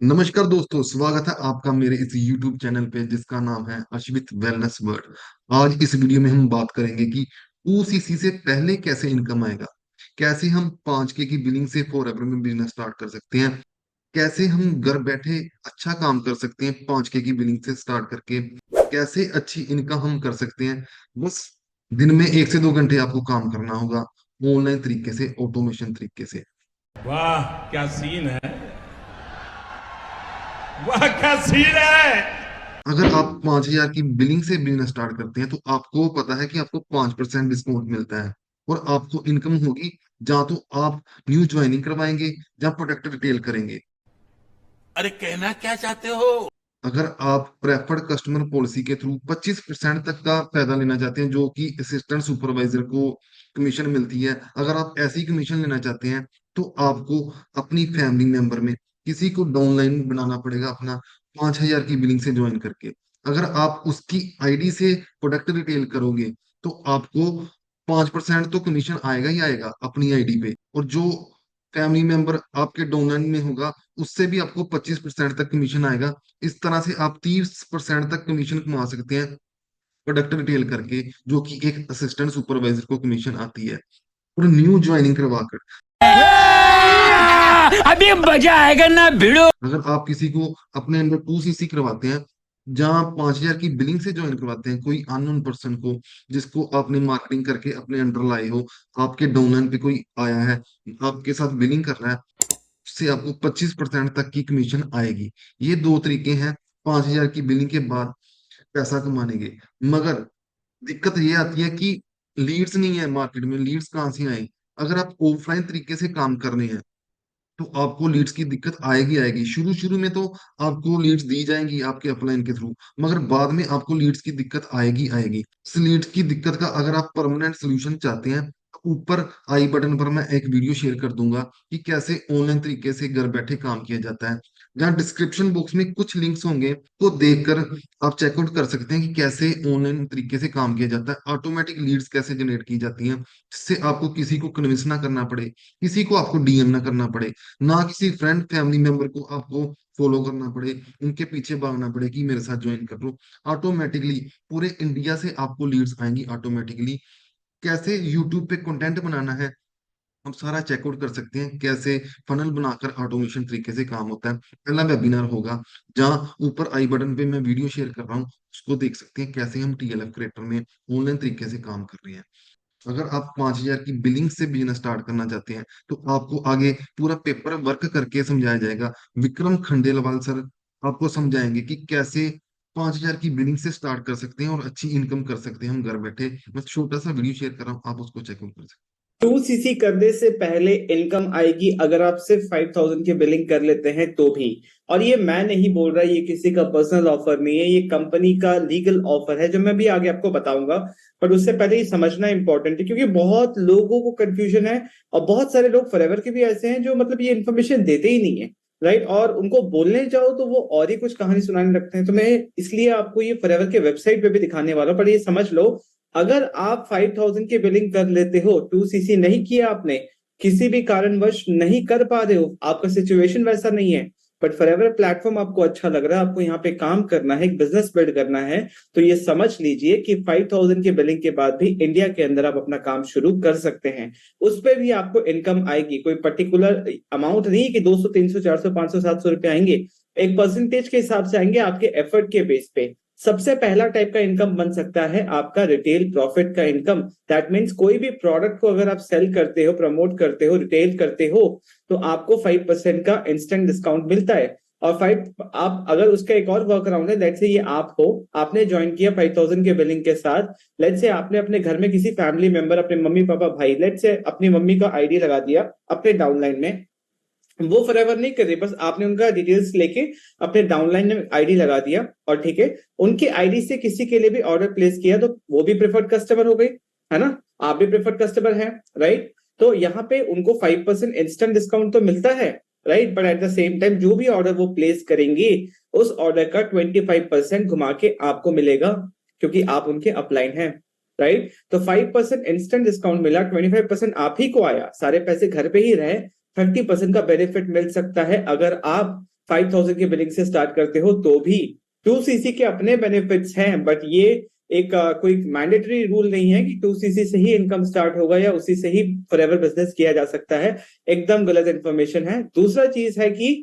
नमस्कार दोस्तों, स्वागत है आपका मेरे इस YouTube चैनल पे जिसका नाम है अश्वित वेलनेस वर्ल्ड। आज इस वीडियो में हम बात करेंगे कि 2CC से पहले कैसे इनकम आएगा, कैसे हम 5K की बिलिंग से फॉरएवर में बिजनेस स्टार्ट कर सकते हैं, कैसे हम घर बैठे अच्छा काम कर सकते हैं 5K की बिलिंग से स्टार्ट करके, कैसे अच्छी इनकम हम कर सकते हैं। बस दिन में 1 से 2 घंटे आपको काम करना होगा, ऑनलाइन तरीके से, ऑटोमेशन तरीके से। वाह क्या सीन है। वाह क्या सीन है। अगर आप 5,000 की बिलिंग से बिजनेस स्टार्ट करते हैं तो आपको पता है कि आपको 5% डिस्काउंट मिलता है और आपको इनकम होगी। जहां तो आप न्यू ज्वाइनिंग करवाएंगे, जहां प्रोडक्ट रिटेल करेंगे। अरे कहना क्या चाहते हो। अगर आप प्रेफर्ड कस्टमर पॉलिसी के थ्रू 25% तक का फायदा लेना चाहते हैं, जो कि असिस्टेंट सुपरवाइजर को कमीशन मिलती है, अगर आप ऐसी कमीशन लेना चाहते हैं तो आपको अपनी फैमिली मेंबर में किसी को डाउनलाइन बनाना पड़ेगा अपना, 5,000 की बिलिंग से ज्वाइन करके। अगर आप उसकी आईडी से प्रोडक्ट रिटेल करोगे तो आपको 5% तो कमीशन आएगा ही आएगा अपनी आईडी पे, और जो फैमिली मेंबर आपके डाउनलाइन में होगा उससे भी आपको 25% तक कमीशन आएगा। इस तरह से आप 30% तक कमीशन कमा सकते हैं प्रोडक्ट रिटेल करके, जो कि एक असिस्टेंट सुपरवाइजर को कमीशन आती है। और न्यू ज्वाइनिंग करवाकर अभी मजा आएगा ना भिड़ो। अगर आप किसी को अपने अंडर 2CC करवाते हैं, जहां 5,000 की बिलिंग से ज्वाइन करवाते हैं कोई अननोन पर्सन को, जिसको आपने मार्केटिंग करके अपने अंडर लाए हो, आपके डाउनलाइन पे कोई आया है, आपके साथ बिलिंग कर रहा है, उससे आपको 25% तक की कमीशन आएगी। ये दो तरीके हैं 5,000 की बिलिंग के बाद पैसा कमाने के। मगर दिक्कत ये आती है कि लीड्स नहीं है मार्केट में, लीड्स कहाँ से आए। अगर आप ऑफलाइन तरीके से काम कर रहे हैं तो आपको लीड्स की दिक्कत आएगी आएगी। शुरू शुरू में तो आपको लीड्स दी जाएंगी आपके अपलाइन के थ्रू, मगर बाद में आपको लीड्स की दिक्कत आएगी आएगी। इस लीड्स की दिक्कत का अगर आप परमानेंट सोल्यूशन चाहते हैं तो ऊपर आई बटन पर मैं एक वीडियो शेयर कर दूंगा कि कैसे ऑनलाइन तरीके से घर बैठे काम किया जाता है। जहाँ डिस्क्रिप्शन बॉक्स में कुछ लिंक्स होंगे तो देखकर आप चेकआउट कर सकते हैं कि कैसे ऑनलाइन तरीके से काम किया जाता है, ऑटोमेटिक लीड्स कैसे जनरेट की जाती हैं, जिससे आपको किसी को कन्विंस ना करना पड़े, किसी को आपको डीएम ना करना पड़े, ना किसी फ्रेंड फैमिली मेंबर को आपको फॉलो करना पड़े, उनके पीछे भागना पड़े कि मेरे साथ ज्वाइन कर लो। ऑटोमेटिकली पूरे इंडिया से आपको लीड्स आएंगी ऑटोमेटिकली। कैसे यूट्यूब पे कंटेंट बनाना है हम सारा चेकआउट कर सकते हैं, कैसे फनल बनाकर ऑटोमेशन तरीके से काम होता है। पहला वेबिनार होगा, जहाँ ऊपर आई बटन पे मैं वीडियो शेयर कर रहा हूँ, उसको देख सकते हैं कैसे हम टीएलएफ क्रिएटर में ऑनलाइन तरीके से काम कर रहे हैं। अगर आप 5,000 की बिलिंग से बिजनेस स्टार्ट करना चाहते हैं तो आपको आगे पूरा पेपर वर्क करके समझाया जाएगा। विक्रम खंडेलवाल सर आपको समझाएंगे कि कैसे 5,000 की बिलिंग से स्टार्ट कर सकते हैं और अच्छी इनकम कर सकते हैं हम घर बैठे। मैं छोटा सा वीडियो शेयर कर रहा हूँ, आप उसको चेकआउट कर सकते 2CC करने से पहले इनकम आएगी अगर आप सिर्फ 5,000 की बिलिंग कर लेते हैं तो भी। और ये मैं नहीं बोल रहा, ये किसी का पर्सनल ऑफर नहीं है, ये कंपनी का लीगल ऑफर है जो मैं भी आगे आपको बताऊंगा। पर उससे पहले ये समझना इंपॉर्टेंट है क्योंकि बहुत लोगों को कंफ्यूजन है और बहुत सारे लोग फॉरएवर के भी ऐसे हैं जो मतलब ये इन्फॉर्मेशन देते ही नहीं है। राइट, और उनको बोलने जाओ तो वो और ही कुछ कहानी सुनाने लगते हैं। तो मैं इसलिए आपको ये फॉरएवर के वेबसाइट पे भी दिखाने वाला हूं, पर ये समझ लो, अगर आप 5,000 की बिलिंग कर लेते हो, 2CC नहीं किया आपने, किसी भी कारणवश नहीं कर पा रहे हो, आपका सिचुएशन वैसा नहीं है, बट फॉरएवर प्लेटफॉर्म आपको अच्छा लग रहा है, आपको यहाँ पे काम करना है, एक बिजनेस बिल्ड करना है, तो ये समझ लीजिए कि 5,000 की बिलिंग के बाद भी इंडिया के अंदर आप अपना काम शुरू कर सकते हैं। उस पर भी आपको इनकम आएगी, कोई पर्टिकुलर अमाउंट नहीं कि 200 300 400 500 700 रुपए आएंगे, एक परसेंटेज के हिसाब से आएंगे आपके एफर्ट के बेस पे। सबसे पहला टाइप का इनकम बन सकता है आपका रिटेल प्रॉफिट का इनकम। दैट मीन्स कोई भी प्रोडक्ट को अगर आप सेल करते हो, प्रमोट करते हो, रिटेल करते हो, तो आपको 5% का इंस्टेंट डिस्काउंट मिलता है। और 5 आप अगर उसका एक और वर्क अराउंड है, लेट्स से ये आप हो, आपने ज्वाइन किया 5,000 के बिलिंग के साथ, लेट्स से आपने अपने घर में किसी फैमिली मेंबर, अपने मम्मी पापा भाई, लेट्स से अपनी मम्मी का आईडी लगा दिया अपने डाउनलाइन में, वो फॉरएवर नहीं कर रही, बस आपने उनका डिटेल्स लेके अपने डाउनलाइन में आईडी लगा दिया और ठीक है, उनकी आईडी से किसी के लिए भी ऑर्डर प्लेस किया तो वो भी प्रेफर्ड कस्टमर हो गई, है ना, आप भी प्रेफर्ड कस्टमर हैं, राइट। तो यहाँ पे उनको 5% इंस्टेंट डिस्काउंट तो मिलता है, right, but at the same time जो भी ऑर्डर वो प्लेस करेंगे उस ऑर्डर का 25% घुमा के आपको मिलेगा, क्योंकि आप उनके अपलाइन हैं, राइट। तो 5% इंस्टेंट डिस्काउंट मिला, 25% आप ही को आया, सारे पैसे घर पे ही रहे, 30% का बेनिफिट मिल सकता है अगर आप 5000 की बिलिंग से स्टार्ट करते हो तो भी 2cc के अपने बेनिफिट्स हैं, बट ये एक कोई मैंडेटरी रूल नहीं है कि 2cc से ही इनकम स्टार्ट होगा या उसी से ही फॉरएवर बिजनेस किया जा सकता है। एकदम गलत इंफॉर्मेशन है। दूसरा चीज है कि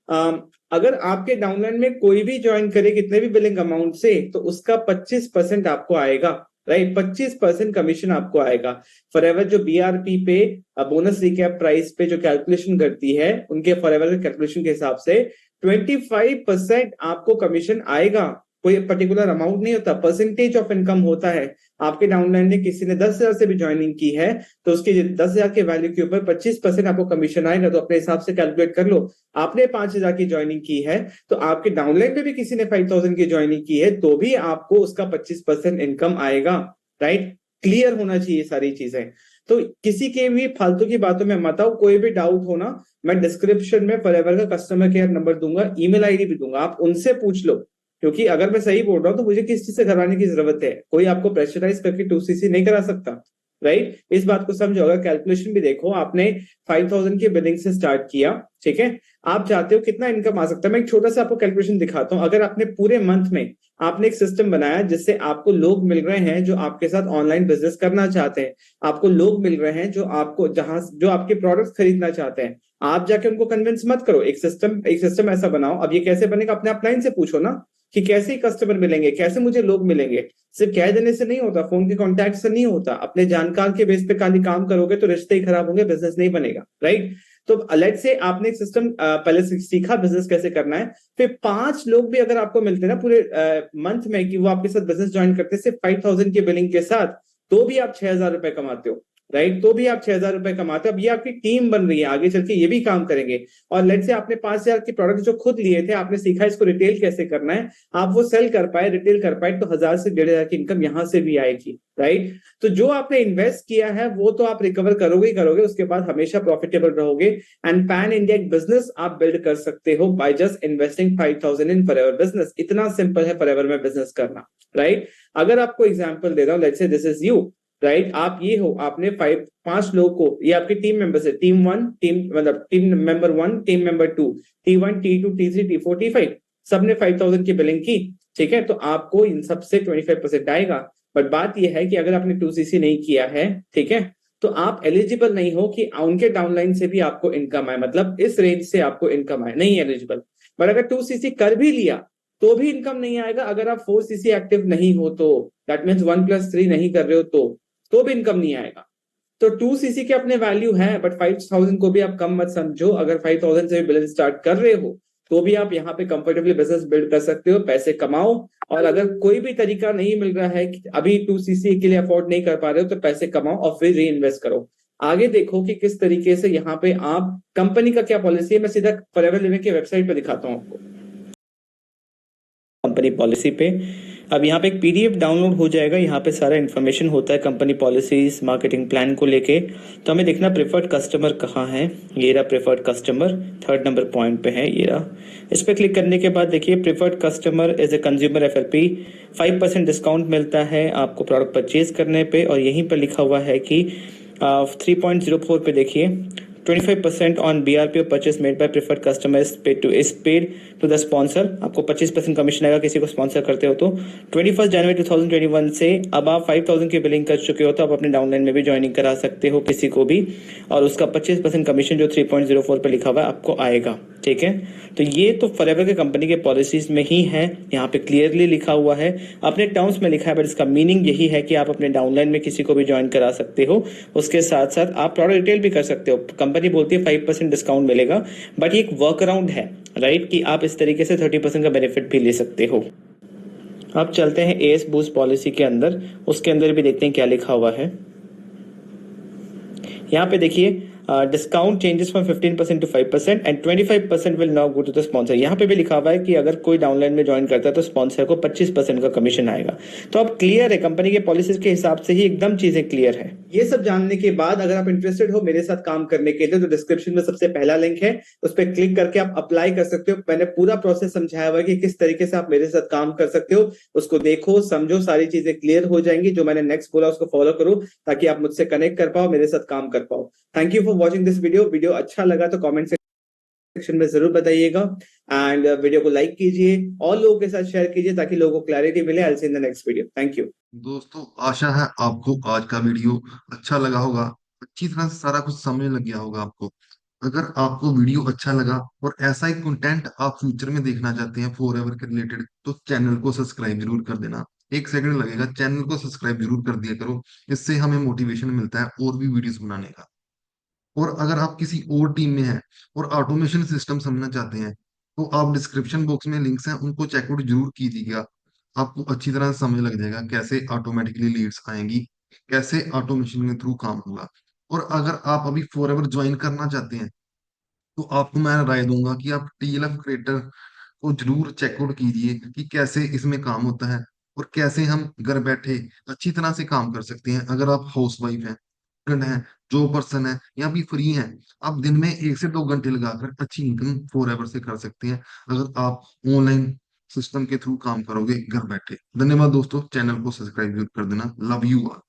अगर आपके डाउनलाइन में कोई भी ज्वाइन करे कितने भी बिलिंग अमाउंट से, तो उसका 25% आपको आएगा, राइट। 25% कमीशन आपको आएगा। फॉरएवर जो बीआरपी पे बोनस रिकैप प्राइस पे जो कैलकुलेशन करती है, उनके फॉरएवर के कैलकुलेशन के हिसाब से 25% आपको कमीशन आएगा। कोई पर्टिकुलर अमाउंट नहीं होता, परसेंटेज ऑफ इनकम होता है। आपके डाउनलाइन में किसी ने 10,000 से भी ज्वाइनिंग की है तो उसके 10,000 के वैल्यू के ऊपर 25% आपको कमीशन आएगा। तो अपने हिसाब से कैलकुलेट कर लो। आपने 5,000 की ज्वाइनिंग की है तो आपके डाउनलाइन में भी किसी ने 5,000 की ज्वाइनिंग की है तो भी आपको उसका 25% इनकम आएगा, राइट। क्लियर होना चाहिए सारी चीजें। तो किसी के भी फालतू की बातों में मत आओ। कोई भी डाउट हो ना, मैं डिस्क्रिप्शन में फॉरएवर का कस्टमर केयर नंबर दूंगा, ईमेल आईडी भी दूंगा, आप उनसे पूछ लो। क्योंकि अगर मैं सही बोल रहा हूं तो मुझे किस चीज से करवाने की जरूरत है। कोई आपको प्रेशराइज करके 2cc नहीं करा सकता, राइट। इस बात को समझो। अगर कैलकुलेशन भी देखो, आपने 5,000 की बिलिंग से स्टार्ट किया, ठीक है। आप चाहते हो कितना इनकम आ सकता है, मैं एक छोटा सा आपको कैलकुलेशन दिखाता हूं। अगर आपने पूरे मंथ में आपने एक सिस्टम बनाया जिससे आपको लोग मिल रहे हैं जो आपके साथ ऑनलाइन बिजनेस करना चाहते हैं, आपको लोग मिल रहे हैं जो आपको जो आपके प्रोडक्ट्स खरीदना चाहते हैं, आप जाके उनको कन्विंस मत करो। एक सिस्टम ऐसा बनाओ। अब ये कैसे बनेगा, अपने अपलाइन से पूछो ना कि कैसे कस्टमर मिलेंगे, कैसे मुझे लोग मिलेंगे। सिर्फ कह देने से नहीं होता, फोन के कॉन्टैक्ट से नहीं होता। अपने जानकार के बेस पे खाली काम करोगे तो रिश्ते ही खराब होंगे, बिजनेस नहीं बनेगा, राइट। तो लेट्स से आपने एक सिस्टम पहले सीखा बिजनेस कैसे करना है, फिर 5 लोग भी अगर आपको मिलते हैं ना पूरे मंथ में कि वो आपके साथ बिजनेस ज्वाइन करते हैं सिर्फ 5,000 की बिलिंग के साथ, तो भी आप 6,000 रुपए कमाते हो, राइट। तो भी आप 6,000 रुपए कमाते हो। अब ये आपकी टीम बन रही है, आगे चल के ये भी काम करेंगे। और लेट से आपने 5,000 के प्रोडक्ट जो खुद लिए थे, आपने सीखा इसको रिटेल कैसे करना है, आप वो सेल कर पाए, रिटेल कर पाए, तो 1,000 से 1,500 की इनकम यहां से भी आएगी, राइट। तो जो आपने इन्वेस्ट किया है वो तो आप रिकवर करोगे ही करोगे, उसके बाद हमेशा प्रॉफिटेबल रहोगे। एंड पैन इंडिया बिजनेस आप बिल्ड कर सकते हो by just investing 5,000 in forever business. इतना सिंपल है फॉरएवर में बिजनेस करना, राइट। अगर आपको एग्जांपल दे रहा हूं, let's say this is you, right. आप ये हो, आपने 5 लोगों को, ये आपकी टीम मेंबर्स है, टीम 1, मतलब team member 1, team member 2, T1, T2, T3, T4, T5, सबने 5,000 की बिलिंग की, ठीक है। तो आपको इन सब से 25% आएगा। बट बात यह है कि अगर आपने 2cc नहीं किया है, ठीक है, तो आप एलिजिबल नहीं हो कि उनके डाउनलाइन से भी आपको इनकम आए, मतलब इस रेंज से आपको इनकम आए, नहीं एलिजिबल। बट अगर 2cc कर भी लिया तो भी इनकम नहीं आएगा। अगर आप 4cc एक्टिव नहीं हो तो, दैट मीन्स 1+3 नहीं कर रहे हो तो भी इनकम नहीं आएगा। तो 2cc के अपने वैल्यू है, बट 5,000 को भी आप कम मत समझो। अगर 5,000 से भी बिजनेस स्टार्ट कर रहे हो तो भी आप यहाँ पे कंफर्टेबली बिजनेस बिल्ड कर सकते हो, पैसे कमाओ। और अगर कोई भी तरीका नहीं मिल रहा है कि अभी 2cc के लिए अफोर्ड नहीं कर पा रहे हो, तो पैसे कमाओ और फिर री इन्वेस्ट करो। आगे देखो कि किस तरीके से यहाँ पे आप, कंपनी का क्या पॉलिसी है, मैं सीधा फॉरएवर लिविंग की वेबसाइट पे दिखाता हूँ आपको, कंपनी पॉलिसी पे। अब यहाँ पे एक पीडीएफ डाउनलोड हो जाएगा, यहाँ पे सारा इन्फॉर्मेशन होता है कंपनी पॉलिसीज, मार्केटिंग प्लान को लेके। तो हमें देखना प्रेफर्ड कस्टमर कहाँ है, ये रहा preferred customer, 3rd number point पे है, ये रहा। इस पर क्लिक करने के बाद देखिए preferred customer as a consumer FLP 5% discount मिलता है आपको प्रोडक्ट परचेज करने पे। और यहीं पर लिखा हुआ है कि 3.04 पे देखिए 25% on BRP purchase made by preferred customer is paid to the sponsor. आपको 25% कमीशन आएगा किसी को स्पॉन्सर करते हो तो। 21 जनवरी 2021 से अब आप 5,000 की बिलिंग कर चुके हो तो आप अपने डाउनलाइन में भी ज्वाइनिंग करा सकते हो किसी को भी, और उसका 25% कमीशन जो 3.04 पे लिखा हुआ है आपको आएगा, ठीक है। तो ये तो फॉरएवर के कंपनी के पॉलिसीज में ही है, यहाँ पे क्लियरली लिखा हुआ है, अपने टर्म्स में लिखा है, बट इसका मीनिंग यही है कि आप अपने डाउनलाइन में किसी को भी ज्वाइन करा सकते हो। उसके साथ साथ आप प्रोडक्ट रिटेल भी कर सकते हो। कंपनी बोलती है 5% डिस्काउंट मिलेगा, बट ये एक वर्क अराउंड है, राइट, कि आप इस तरीके से 30% का बेनिफिट भी ले सकते हो। अब चलते हैं एएस बूस्ट पॉलिसी के अंदर, उसके अंदर भी देखते हैं क्या लिखा हुआ है। यहाँ पे देखिए discount changes from 15% to 5% and 25% will now go to the sponsor. यहाँ पे भी लिखा हुआ है कि अगर कोई डाउनलाइन में ज्वाइन करता है तो स्पॉन्सर को 25% का कमीशन आएगा। तो अब क्लियर है, कंपनी के पॉलिसीज के हिसाब से ही एकदम चीजें क्लियर है। ये सब जानने के बाद अगर आप इंटरेस्टेड हो मेरे साथ काम करने के लिए तो डिस्क्रिप्शन में सबसे पहला लिंक है, उस पर क्लिक करके आप अप्लाई कर सकते हो। मैंने पूरा प्रोसेस समझाया हुआ है कि किस तरीके से आप मेरे साथ काम कर सकते हो। उसको देखो, समझो, सारी चीजें क्लियर हो जाएंगी। जो मैंने नेक्स्ट बोला उसको फॉलो करो ताकि आप मुझसे कनेक्ट कर पाओ, मेरे साथ काम कर पाओ। Thank you for watching this video. Video अच्छा लगा तो कमेंट से सेक्शन में जरूर बताइएगा। एंड वीडियो को लाइक कीजिए और लोगों के साथ शेयर कीजिए ताकि लोगों को क्लैरिटी मिले। I will see in the next video. Thank you. दोस्तों, आशा है आपको आज का वीडियो अच्छा लगा होगा, अच्छी तरह से सारा कुछ समझ लग गया होगा आपको। अगर आपको वीडियो अच्छा लगा और ऐसा ही कंटेंट आप फ्यूचर में देखना चाहते हैं फॉर एवर के रिलेटेड, तो चैनल को सब्सक्राइब जरूर कर देना। 1 सेकंड लगेगा, चैनल को सब्सक्राइब जरूर कर दिया करो। इससे हमें मोटिवेशन मिलता है और भी वीडियोस बनाने का। और अगर आप किसी और टीम में हैं और ऑटोमेशन सिस्टम समझना चाहते हैं, तो आप डिस्क्रिप्शन बॉक्स में लिंक्स हैं, उनको चेकआउट जरूर कीजिएगा। आपको अच्छी तरह से समझ लग जाएगा कैसे ऑटोमेटिकली लीड्स आएंगी, कैसे ऑटोमेशन के थ्रू काम होगा। और अगर आप अभी फॉर एवर ज्वाइन करना चाहते हैं, तो आपको मैं राय दूंगा कि आप टीएलएफ क्रिएटर को जरूर चेकआउट कीजिए कि कैसे इसमें काम होता है और कैसे हम घर बैठे अच्छी तरह से काम कर सकते हैं। अगर आप हाउस वाइफ हैं, स्टूडेंट हैं, जॉब पर्सन है या भी फ्री हैं, आप दिन में 1 से 2 घंटे लगाकर अच्छी इनकम फॉर एवर से कर सकते हैं, अगर आप ऑनलाइन सिस्टम के थ्रू काम करोगे घर बैठे। धन्यवाद दोस्तों, चैनल को सब्सक्राइब जरूर कर देना। Love you all.